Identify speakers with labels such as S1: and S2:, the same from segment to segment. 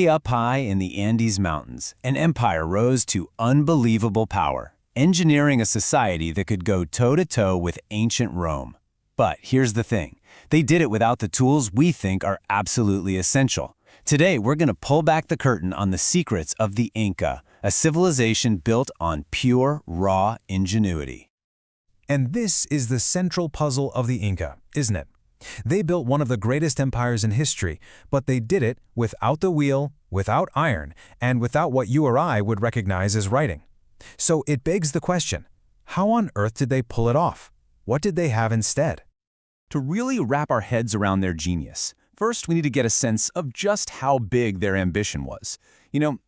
S1: Way up high in the Andes Mountains, an empire rose to unbelievable power, engineering a society that could go toe-to-toe with ancient Rome. But here's the thing, they did it without the tools we think are absolutely essential. Today, we're going to pull back the curtain on the secrets of the Inca, a civilization built on pure, raw ingenuity.
S2: And this is the central puzzle of the Inca, isn't it? They built one of the greatest empires in history, but they did it without the wheel, without iron, and without what you or I would recognize as writing. So it begs the question, how on earth did they pull it off? What did they have instead?
S3: To really wrap our heads around their genius, first we need to get a sense of just how big their ambition was.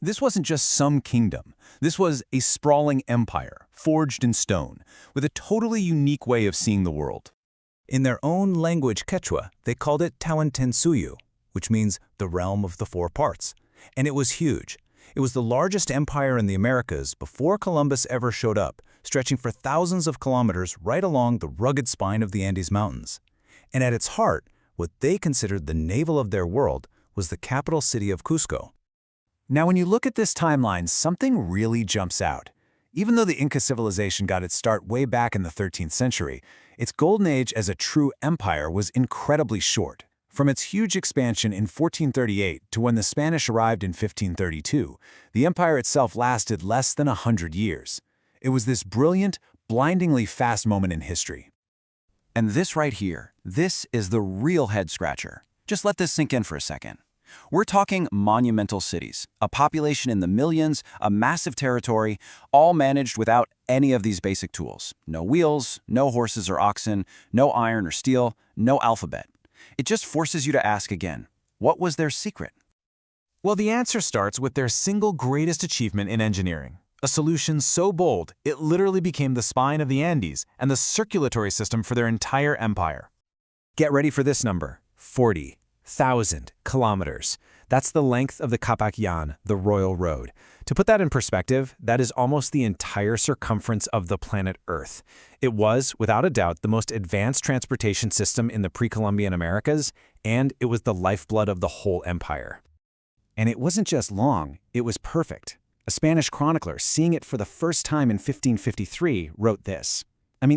S3: This wasn't just some kingdom. This was a sprawling empire, forged in stone, with a totally unique way of seeing the world.
S2: In their own language, Quechua, they called it Tawantinsuyu, which means the realm of the four parts. And it was huge. It was the largest empire in the Americas before Columbus ever showed up, stretching for thousands of kilometers right along the rugged spine of the Andes Mountains. And at its heart, what they considered the navel of their world was the capital city of Cusco.
S1: Now, when you look at this timeline, something really jumps out. Even though the Inca civilization got its start way back in the 13th century, its golden age as a true empire was incredibly short. From its huge expansion in 1438 to when the Spanish arrived in 1532, the empire itself lasted less than 100 years. It was this brilliant, blindingly fast moment in history.
S3: And this right here, this is the real head-scratcher. Just let this sink in for a second. We're talking monumental cities, a population in the millions, a massive territory, all managed without any of these basic tools. No wheels, no horses or oxen, no iron or steel, no alphabet. It just forces you to ask again, what was their secret?
S2: Well, the answer starts with their single greatest achievement in engineering. A solution so bold, it literally became the spine of the Andes and the circulatory system for their entire empire. Get ready for this number, 40,000 kilometers. That's the length of the Kapakyan, the Royal Road. To put that in perspective, that is almost the entire circumference of the planet Earth. It was, without a doubt, the most advanced transportation system in the pre-Columbian Americas, and it was the lifeblood of the whole empire.
S1: And it wasn't just long, it was perfect. A Spanish chronicler, seeing it for the first time in 1553, wrote this.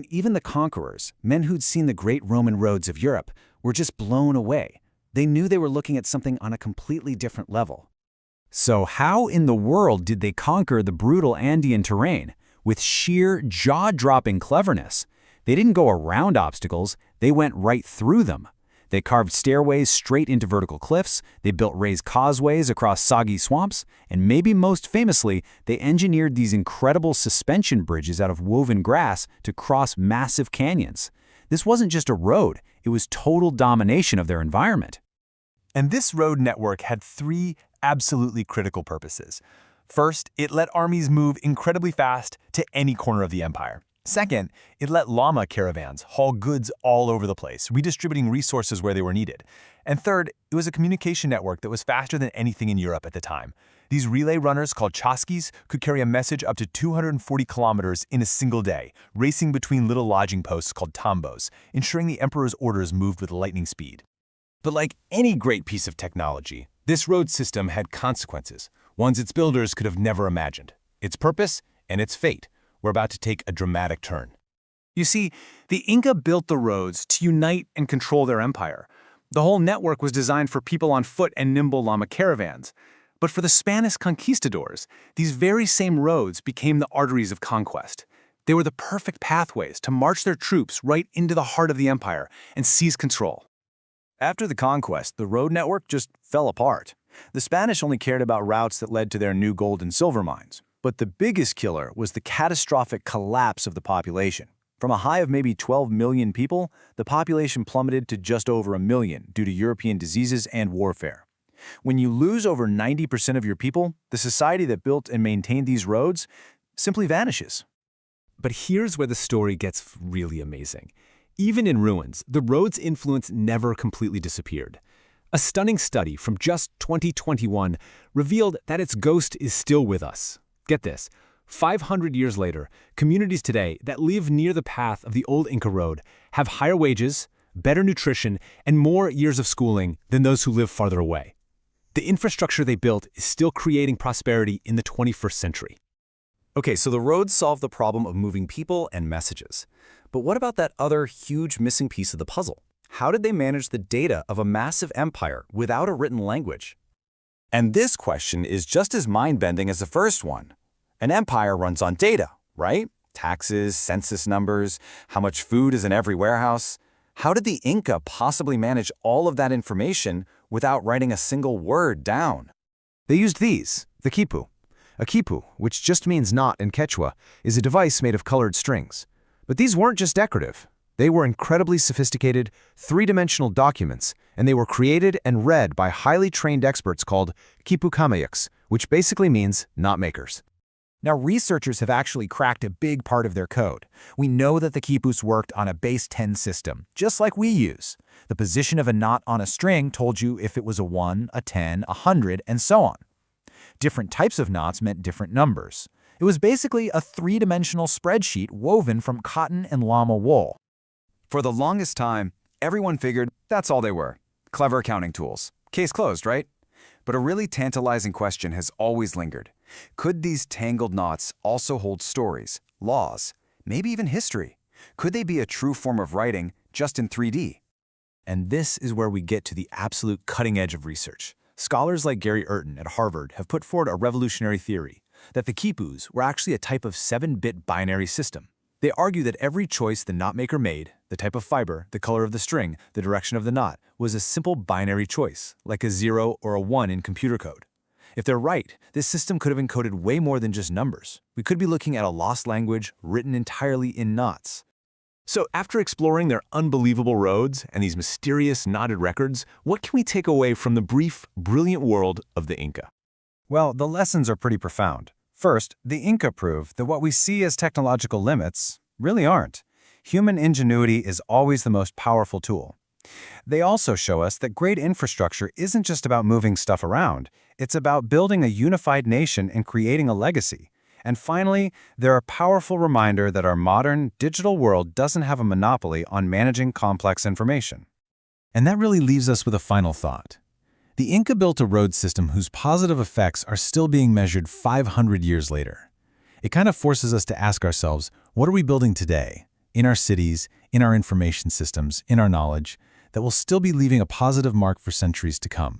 S1: Even the conquerors, men who'd seen the great Roman roads of Europe, were just blown away. They knew they were looking at something on a completely different level. So how in the world did they conquer the brutal Andean terrain? With sheer, jaw-dropping cleverness. They didn't go around obstacles, they went right through them. They carved stairways straight into vertical cliffs, they built raised causeways across soggy swamps, and maybe most famously, they engineered these incredible suspension bridges out of woven grass to cross massive canyons. This wasn't just a road, it was total domination of their environment.
S3: And this road network had three absolutely critical purposes. First, it let armies move incredibly fast to any corner of the empire. Second, it let llama caravans haul goods all over the place, redistributing resources where they were needed. And third, it was a communication network that was faster than anything in Europe at the time. These relay runners called chasquis could carry a message up to 240 kilometers in a single day, racing between little lodging posts called tambos, ensuring the emperor's orders moved with lightning speed.
S1: But like any great piece of technology, this road system had consequences, ones its builders could have never imagined. Its purpose and its fate were about to take a dramatic turn.
S3: You see, the Inca built the roads to unite and control their empire. The whole network was designed for people on foot and nimble llama caravans. But for the Spanish conquistadors, these very same roads became the arteries of conquest. They were the perfect pathways to march their troops right into the heart of the empire and seize control.
S1: After the conquest, the road network just fell apart. The Spanish only cared about routes that led to their new gold and silver mines. But the biggest killer was the catastrophic collapse of the population. From a high of maybe 12 million people, the population plummeted to just over 1 million due to European diseases and warfare. When you lose over 90% of your people, the society that built and maintained these roads simply vanishes.
S2: But here's where the story gets really amazing. Even in ruins, the road's influence never completely disappeared. A stunning study from just 2021 revealed that its ghost is still with us. Get this, 500 years later, communities today that live near the path of the old Inca road have higher wages, better nutrition, and more years of schooling than those who live farther away.
S4: The infrastructure they built is still creating prosperity in the 21st century.
S2: Okay, so the roads solve the problem of moving people and messages. But what about that other huge missing piece of the puzzle? How did they manage the data of a massive empire without a written language? And this question is just as mind-bending as the first one. An empire runs on data, right? Taxes, census numbers, how much food is in every warehouse. How did the Inca possibly manage all of that information without writing a single word down?
S1: They used these, the khipu. A khipu, which just means knot in Quechua, is a device made of colored strings. But these weren't just decorative. They were incredibly sophisticated, three-dimensional documents, and they were created and read by highly trained experts called khipu kamayaks, which basically means knot makers.
S5: Now, researchers have actually cracked a big part of their code. We know that the quipus worked on a base 10 system, just like we use. The position of a knot on a string told you if it was a 1, a 10, a 100, and so on. Different types of knots meant different numbers. It was basically a three-dimensional spreadsheet woven from cotton and llama wool.
S2: For the longest time, everyone figured that's all they were. Clever accounting tools. Case closed, right? But a really tantalizing question has always lingered. Could these tangled knots also hold stories, laws, maybe even history? Could they be a true form of writing, just in 3D?
S3: And this is where we get to the absolute cutting edge of research. Scholars like Gary Urton at Harvard have put forward a revolutionary theory that the quipus were actually a type of 7-bit binary system. They argue that every choice the knot maker made, the type of fiber, the color of the string, the direction of the knot, was a simple binary choice, like a 0 or a 1 in computer code. If they're right, this system could have encoded way more than just numbers. We could be looking at a lost language written entirely in knots.
S4: So after exploring their unbelievable roads and these mysterious knotted records, what can we take away from the brief, brilliant world of the Inca?
S1: Well, the lessons are pretty profound. First, the Inca proved that what we see as technological limits really aren't. Human ingenuity is always the most powerful tool. They also show us that great infrastructure isn't just about moving stuff around. It's about building a unified nation and creating a legacy. And finally, they're a powerful reminder that our modern, digital world doesn't have a monopoly on managing complex information.
S4: And that really leaves us with a final thought. The Inca built a road system whose positive effects are still being measured 500 years later. It kind of forces us to ask ourselves, what are we building today, in our cities, in our information systems, in our knowledge, that will still be leaving a positive mark for centuries to come?